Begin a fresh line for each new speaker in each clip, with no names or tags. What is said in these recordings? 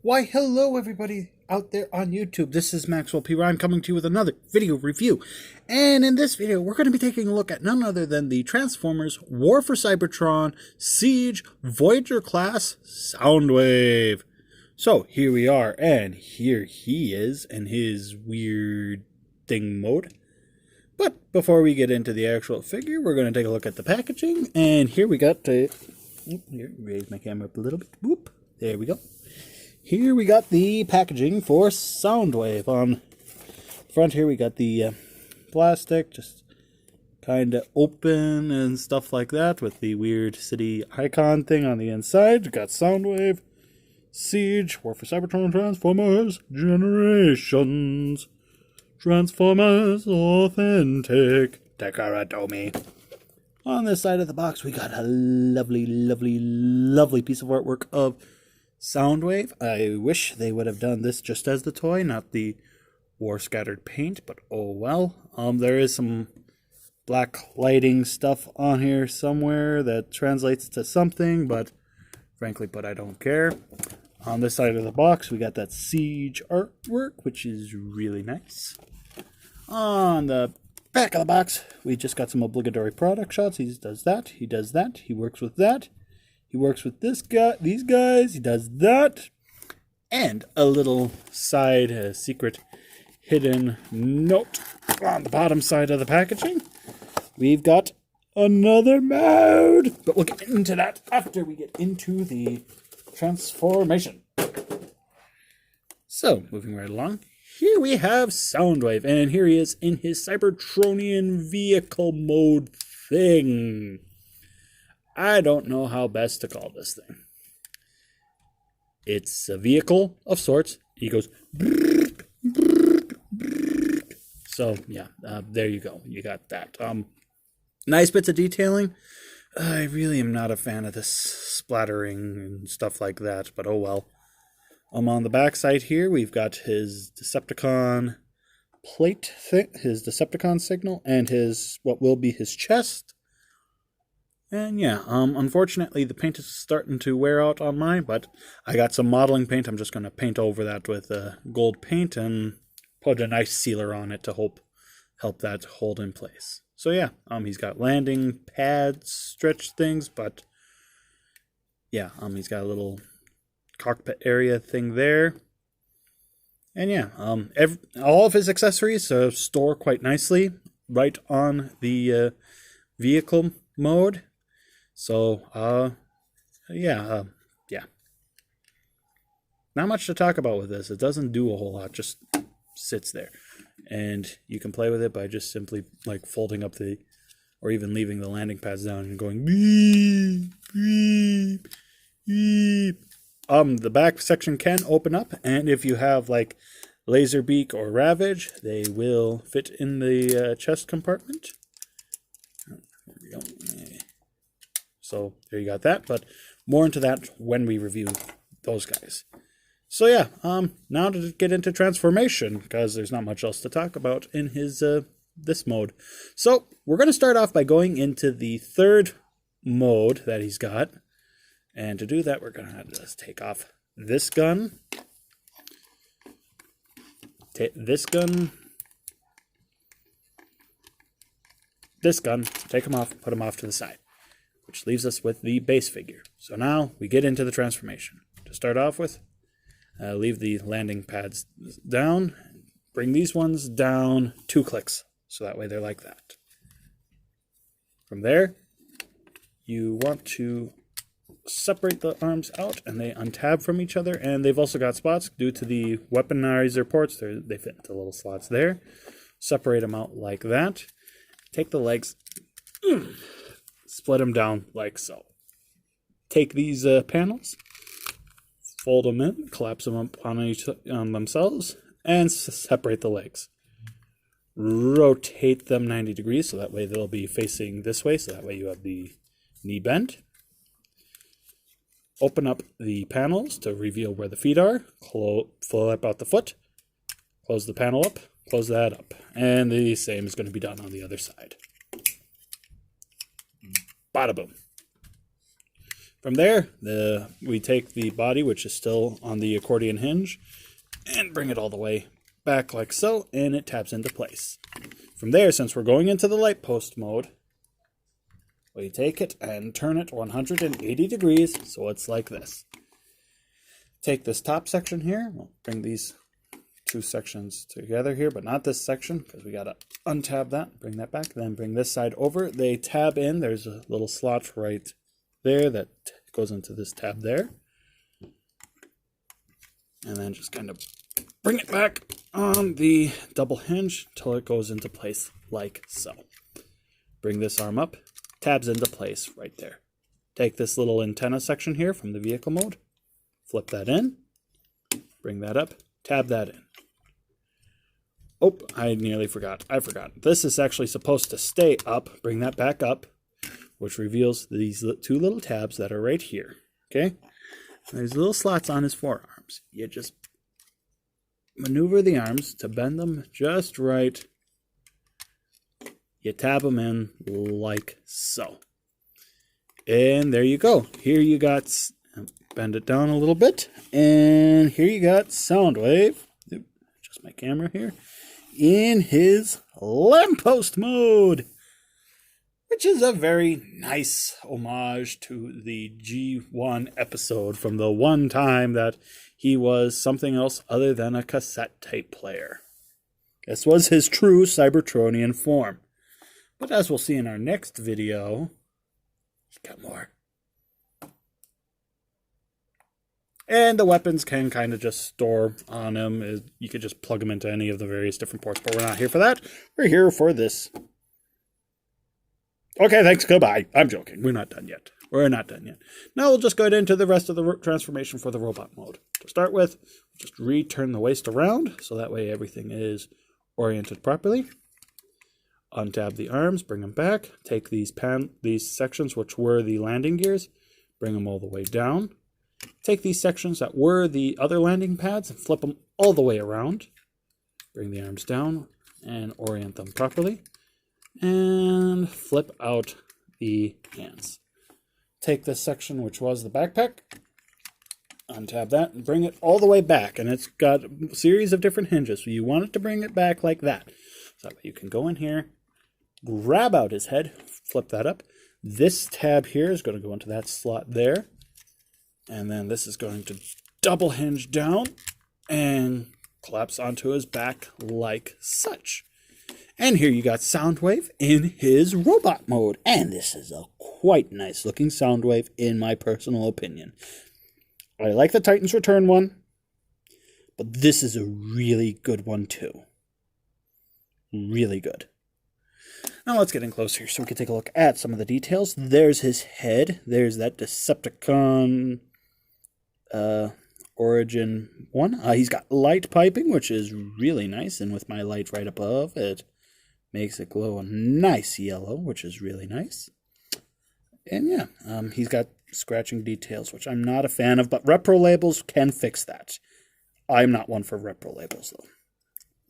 Why, hello everybody out there on YouTube. This is Maxwell P. Ryan coming to you with another video review. And in this video, we're going to be taking a look at none other than the Transformers War for Cybertron Seige Voyager class Soundwave. So here we are, and here he is in his weird thing mode. But before we get into the actual figure, we're going to take a look at the packaging. And here we got here, raise my camera up a little bit. Whoop. There we go. Here we got the packaging for Soundwave. On front here we got the plastic, just kind of open and stuff like that, with the weird city icon thing on the inside. We got Soundwave, Seige, War for Cybertron, Transformers, Generations, Transformers, Authentic, Decoratomy. On this side of the box we got a lovely, lovely, lovely piece of artwork of Soundwave. I wish they would have done this just as the toy, not the war scattered paint, but oh well. There is some black lighting stuff on here somewhere that translates to something, but frankly I don't care. On this side of the box we got that Seige artwork, which is really nice. On the back of the box we just got some obligatory product shots. He does that, he does that, he works with that. He works with this guy, these guys, he does that. And a little side secret hidden note on the bottom side of the packaging. We've got another mode, but we'll get into that after we get into the transformation. So, moving right along, here we have Soundwave, and here he is in his Cybertronian vehicle mode thing. I don't know how best to call this thing. It's a vehicle of sorts. He goes... So, yeah, there you go. You got that. Nice bits of detailing. I really am not a fan of this splattering and stuff like that, but oh well. On the back side here, we've got his Decepticon plate thing, his Decepticon signal, and his what will be his chest. And yeah, unfortunately the paint is starting to wear out on mine, but I got some modeling paint. I'm just going to paint over that with gold paint and put a nice sealer on it to help that hold in place. So yeah, he's got landing pads, stretch things, but yeah, he's got a little cockpit area thing there. And yeah, all of his accessories store quite nicely right on the vehicle mode. So, yeah. Not much to talk about with this. It doesn't do a whole lot, just sits there. And you can play with it by just simply, like, folding up or even leaving the landing pads down and going beep, beep, beep. The back section can open up, and if you have, like, Laserbeak or Ravage, they will fit in the chest compartment. There we go. So there you got that, but more into that when we review those guys. So yeah, now to get into transformation, because there's not much else to talk about in his this mode. So we're going to start off by going into the third mode that he's got. And to do that, we're going to just take off this gun, this gun, take them off, put them off to the side, which leaves us with the base figure. So now we get into the transformation. To start off with, leave the landing pads down, bring these ones down 2 clicks, so that way they're like that. From there, you want to separate the arms out, and they untab from each other, and they've also got spots due to the weaponizer ports. They fit into little slots there. Separate them out like that. Take the legs, split them down like so. Take these panels, fold them in, collapse them up on themselves, and separate the legs. Rotate them 90 degrees, so that way they'll be facing this way, so that way you have the knee bend. Open up the panels to reveal where the feet are. Flip out the foot. Close the panel up. Close that up. And the same is going to be done on the other side. Bada boom. From there, we take the body, which is still on the accordion hinge, and bring it all the way back like so, and it tabs into place. From there, since we're going into the light post mode, we take it and turn it 180 degrees, so it's like this. Take this top section here, we'll bring these two sections together here, but not this section, because we got to untab that, bring that back, then bring this side over. They tab in, there's a little slot right there that goes into this tab there. And then just kind of bring it back on the double hinge till it goes into place like so. Bring this arm up, tabs into place right there. Take this little antenna section here from the vehicle mode, flip that in, bring that up, tab that in. Oh, I nearly forgot. I forgot. This is actually supposed to stay up. Bring that back up, which reveals these two little tabs that are right here. Okay? There's little slots on his forearms. You just maneuver the arms to bend them just right. You tab them in like so. And there you go. Here you got, bend it down a little bit. And here you got Soundwave. Just my camera here. In his lamppost mode, which is a very nice homage to the G1 episode from the one time that he was something else other than a cassette tape player. This was his true Cybertronian form. But as we'll see in our next video, he's got more. And the weapons can kind of just store on him. You could just plug them into any of the various different ports. But we're not here for that. We're here for this. Okay, thanks. Goodbye. I'm joking. We're not done yet. We're not done yet. Now we'll just go into the rest of the transformation for the robot mode. To start with, just return the waist around. So that way everything is oriented properly. Untab the arms. Bring them back. Take these sections, which were the landing gears. Bring them all the way down. Take these sections that were the other landing pads and flip them all the way around. Bring the arms down and orient them properly. And flip out the hands. Take this section, which was the backpack. Untab that and bring it all the way back. And it's got a series of different hinges. So you want it to bring it back like that. So you can go in here, grab out his head, flip that up. This tab here is going to go into that slot there. And then this is going to double hinge down and collapse onto his back like such. And here you got Soundwave in his robot mode. And this is a quite nice looking Soundwave in my personal opinion. I like the Titan's Return one, but this is a really good one too. Really good. Now let's get in close here so we can take a look at some of the details. There's his head. There's that Decepticon Origin one. He's got light piping, which is really nice. And with my light right above, it makes it glow a nice yellow, which is really nice. And yeah, he's got scratching details, which I'm not a fan of, but repro labels can fix that. I'm not one for repro labels, though.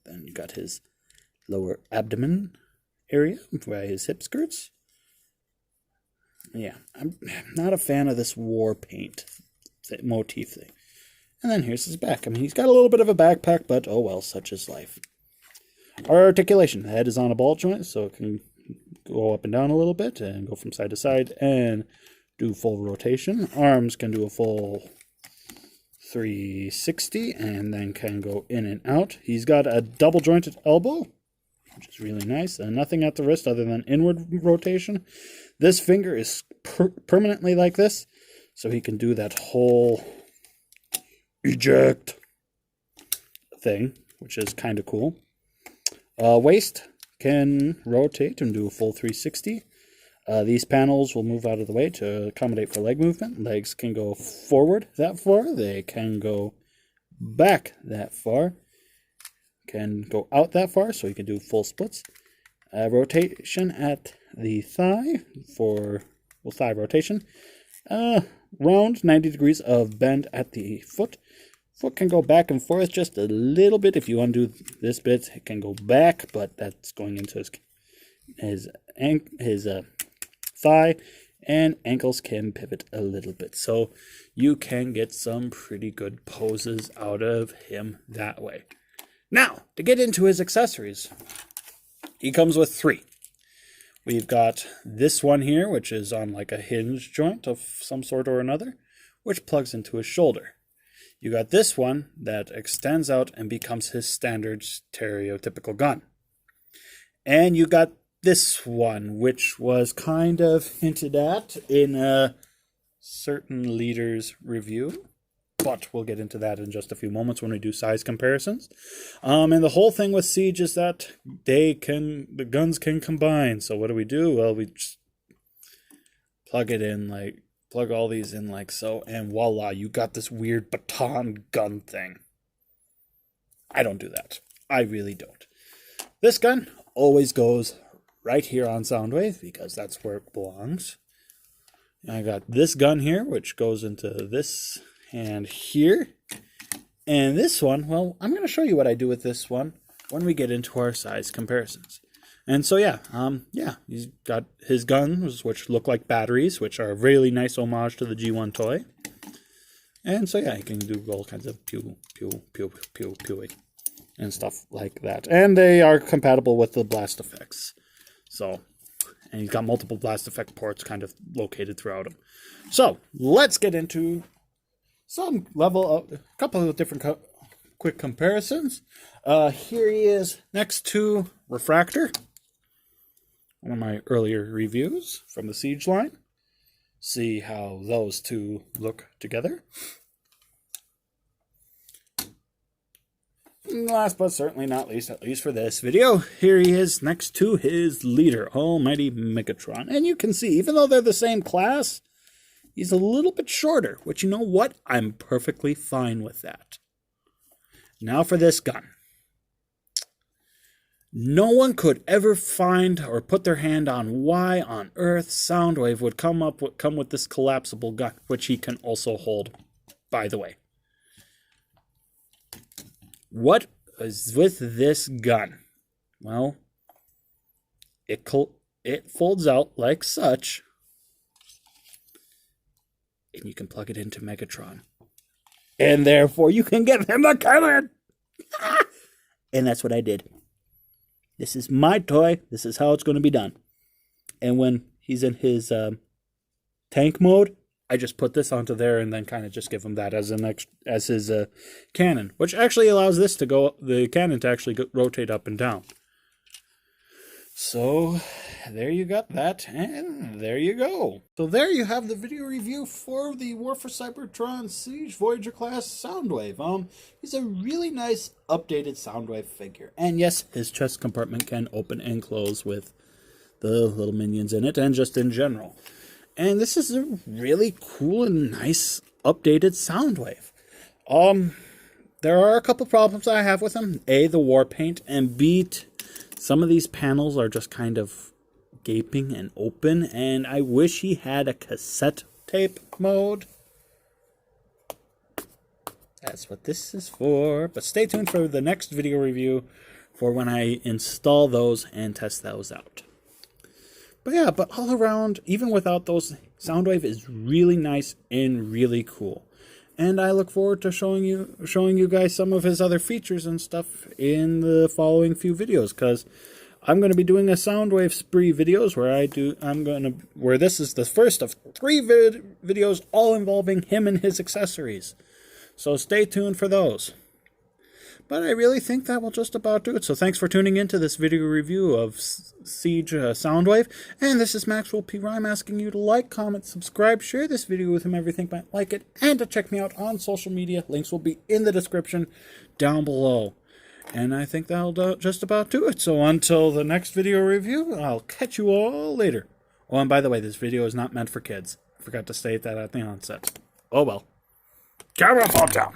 Then you got his lower abdomen area by his hip skirts. Yeah, I'm not a fan of this war paint motif thing. And then here's his back. I mean, he's got a little bit of a backpack, but oh well, such is life. Our articulation. The head is on a ball joint, so it can go up and down a little bit and go from side to side and do full rotation. Arms can do a full 360 and then can go in and out. He's got a double jointed elbow, which is really nice. And nothing at the wrist other than inward rotation. This finger is permanently like this, so he can do that whole eject thing, which is kind of cool. Waist can rotate and do a full 360. These panels will move out of the way to accommodate for leg movement. Legs can go forward that far. They can go back that far. Can go out that far, so you can do full splits. Rotation at the thigh for thigh rotation. Round 90 degrees of bend at the foot. Foot can go back and forth just a little bit. If you undo this bit, it can go back, but that's going into his thigh. and ankles can pivot a little bit. So you can get some pretty good poses out of him that way. Now, to get into his accessories, he comes with 3. We've got this one here, which is on like a hinge joint of some sort or another, which plugs into his shoulder. You got this one that extends out and becomes his standard stereotypical gun. And you got this one, which was kind of hinted at in a certain leader's review. But we'll get into that in just a few moments when we do size comparisons. And the whole thing with Seige is that the guns can combine. So what do? Well, we just plug all these in like so, and voila, you got this weird baton gun thing. I don't do that. I really don't. This gun always goes right here on Soundwave because that's where it belongs. I got this gun here, which goes into this hand here. And this one, well, I'm going to show you what I do with this one when we get into our size comparisons. And so, he's got his guns, which look like batteries, which are a really nice homage to the G1 toy. And so, you can do all kinds of pew, pew, pew, pew, pewing and stuff like that. And they are compatible with the blast effects. So, and he's got multiple blast effect ports kind of located throughout him. So, let's get into a couple of different quick comparisons. Here he is next to Refractor, one of my earlier reviews from the Seige line. See how those two look together. And last but certainly not least, at least for this video, here he is next to his leader, Almighty Megatron. And you can see, even though they're the same class, he's a little bit shorter, which, you know what? I'm perfectly fine with that. Now for this gun. No one could ever find or put their hand on why on earth Soundwave would come with this collapsible gun, which he can also hold, by the way. What is with this gun? Well, it folds out like such, and you can plug it into Megatron. And therefore, you can give him a cannon! And that's what I did. This is my toy. This is how it's going to be done. And when he's in his tank mode, I just put this onto there and then kind of just give him that as his cannon, which actually allows the cannon to actually rotate up and down. So there you got that, and there you go. So there you have the video review for the War for Cybertron Seige Voyager class Soundwave. He's a really nice updated Soundwave figure, and yes, his chest compartment can open and close with the little minions in it, and just in general. And this is a really cool and nice updated Soundwave. There are a couple problems I have with him. A, the war paint, and B, some of these panels are just kind of gaping and open, and I wish he had a cassette tape mode. That's what this is for. But stay tuned for the next video review for when I install those and test those out. But all around, even without those, Soundwave is really nice and really cool. And I look forward to showing you guys some of his other features and stuff in the following few videos, because I'm going to be doing a Soundwave spree videos where this is the first of 3 videos all involving him and his accessories. So stay tuned for those. But I really think that will just about do it. So thanks for tuning into this video review of Seige Soundwave. And this is Maxwell P. Rhyme asking you to like, comment, subscribe, share this video with whomever you think might like it, and to check me out on social media. Links will be in the description down below. And I think that'll just about do it. So until the next video review, I'll catch you all later. Oh, and by the way, this video is not meant for kids. I forgot to state that at the onset. Oh well. Camera fall down.